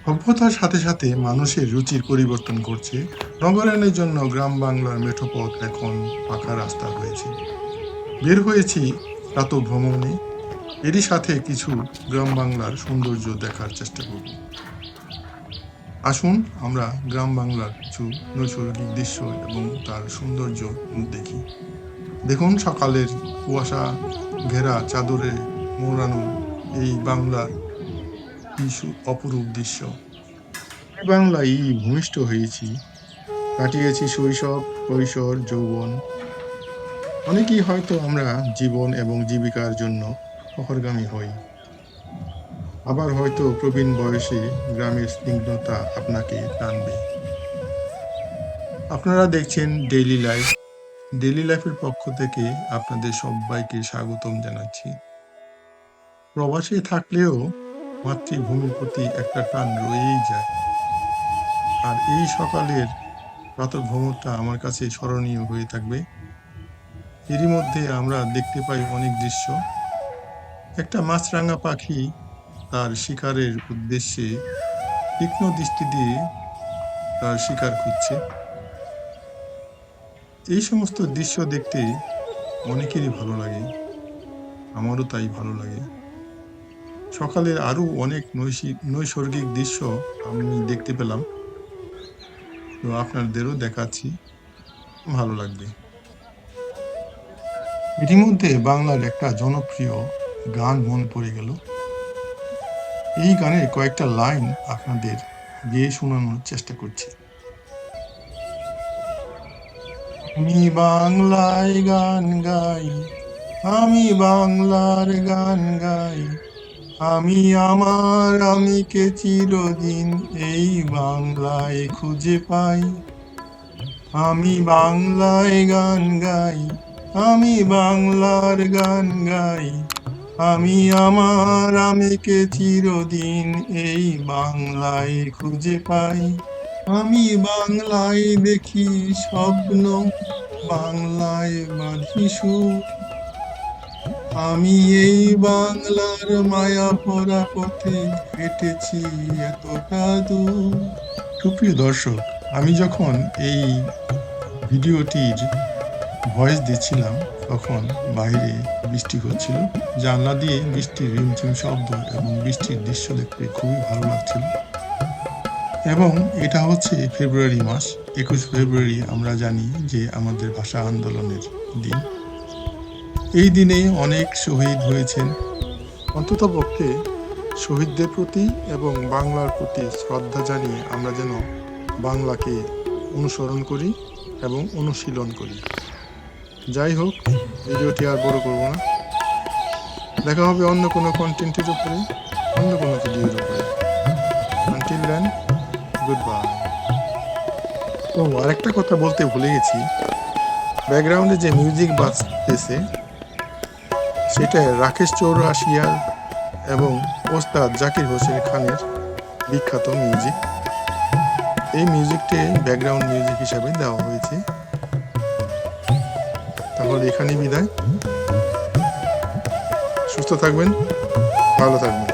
সভ্যতার সাথে সাথে মানুষের রুচির পরিবর্তন ঘটছে। নগরায়নের জন্য গ্রাম বাংলার মেঠোপথ এখন পাকা রাস্তা হয়েছে। বের হয়েছি প্রাতঃভ্রমণে, এরই সাথে কিছু গ্রাম বাংলার সৌন্দর্য দেখার চেষ্টা করব। আসুন আমরা গ্রাম বাংলার কিছু নৈসর্গিক দৃশ্য এবং তার সৌন্দর্য দেখি। দেখুন সকালের কুয়াশা ঘেরা চাদরে মোড়ানো এই বাংলার কি অপরূপ দৃশ্য। এই বাংলায় ভূমিষ্ঠ হয়েছি, কাটিয়েছি শৈশব, কৈশোর, যৌবন। অনেকেই হয়তো আমরা জীবন এবং জীবিকার জন্য শহরগামী হই, আবার হয়তো প্রবীণ বয়সে গ্রামের স্নিগ্ধতা আপনাকে টানবে। আপনারা দেখছেন ডেইলি লাইফ। ডেইলি লাইফের পক্ষ থেকে আপনাদের সবাইকে স্বাগতম জানাচ্ছি। প্রবাসে থাকলেও মাতৃভূমির প্রতি একটা টান রয়েই যায়। আর এই সকালের প্রাতঃভ্রমণটা আমার কাছে স্মরণীয় হয়ে থাকবে। এরই মধ্যে আমরা দেখতে পাই অনেক দৃশ্য। একটা মাছরাঙা পাখি তার শিকারের উদ্দেশ্যে তীক্ষ্ণ দৃষ্টি দিয়ে তার শিকার খুঁজছে। এই সমস্ত দৃশ্য দেখতে অনেকেরই ভালো লাগে, আমারও তাই ভালো লাগে। সকালের আরো অনেক নৈসর্গিক দৃশ্য আমি দেখতে পেলাম, তো আপনাদেরও দেখাচ্ছি, ভালো লাগবে। এরই মধ্যে বাংলার একটা জনপ্রিয় গান মনে পড়ে গেল। এই গানের কয়েকটা লাইন আপনাদের গেয়ে শোনানোর চেষ্টা করছি। আমি বাংলায় গান গাই, আমি বাংলার গান গাই, আমি আমার আমিকে চিরদিন এই বাংলায় খুঁজে পাই। আমি বাংলায় গান গাই, আমি বাংলার গান গাই, আমি আমার আমিকে চিরদিন এই বাংলায় খুঁজে পাই। আমি বাংলায় দেখি স্বপ্ন, বাংলায় বাঁধি সুর, আমি এই বাংলার মায়া ভরা পথে হেঁটেছি এতটা দূর। সুপ্রিয় দর্শক, আমি যখন এই ভিডিওটির ভয়েস দিচ্ছিলাম তখন বাইরে বৃষ্টি হচ্ছিল। জানলা দিয়ে বৃষ্টির রিমঝিম শব্দ এবং বৃষ্টির দৃশ্য দেখতে খুবই ভালো লাগছিল। এবং এটা হচ্ছে ফেব্রুয়ারি মাস, 21 ফেব্রুয়ারি আমরা জানি যে আমাদের ভাষা আন্দোলনের দিন। এই দিনে অনেক শহীদ হয়েছেন। অন্ততপক্ষে শহীদদের প্রতি এবং বাংলার প্রতি শ্রদ্ধা জানিয়ে আমরা যেন বাংলাকে অনুসরণ করি এবং অনুশীলন করি। যাই হোক, ভিডিওটি আর বড় করব না। দেখা হবে অন্য কোনো কন্টেন্টের উপরে, অন্য কোনো ভিডিওর উপরে। Until then, good bye. ও, আরেকটা কথা বলতে ভুলে গেছি, ব্যাকগ্রাউন্ডে যে মিউজিক বাজতেছে সেটা রাকেশ চৌরাশিয়ার এবং ওস্তাদ জাকির হোসেন খানের বিখ্যাত মিউজিক। এই মিউজিকটি ব্যাকগ্রাউন্ড মিউজিক হিসাবে দেওয়া হয়েছে। তাহলে এখানেই বিদায়। সুস্থ থাকবেন, ভালো থাকবেন।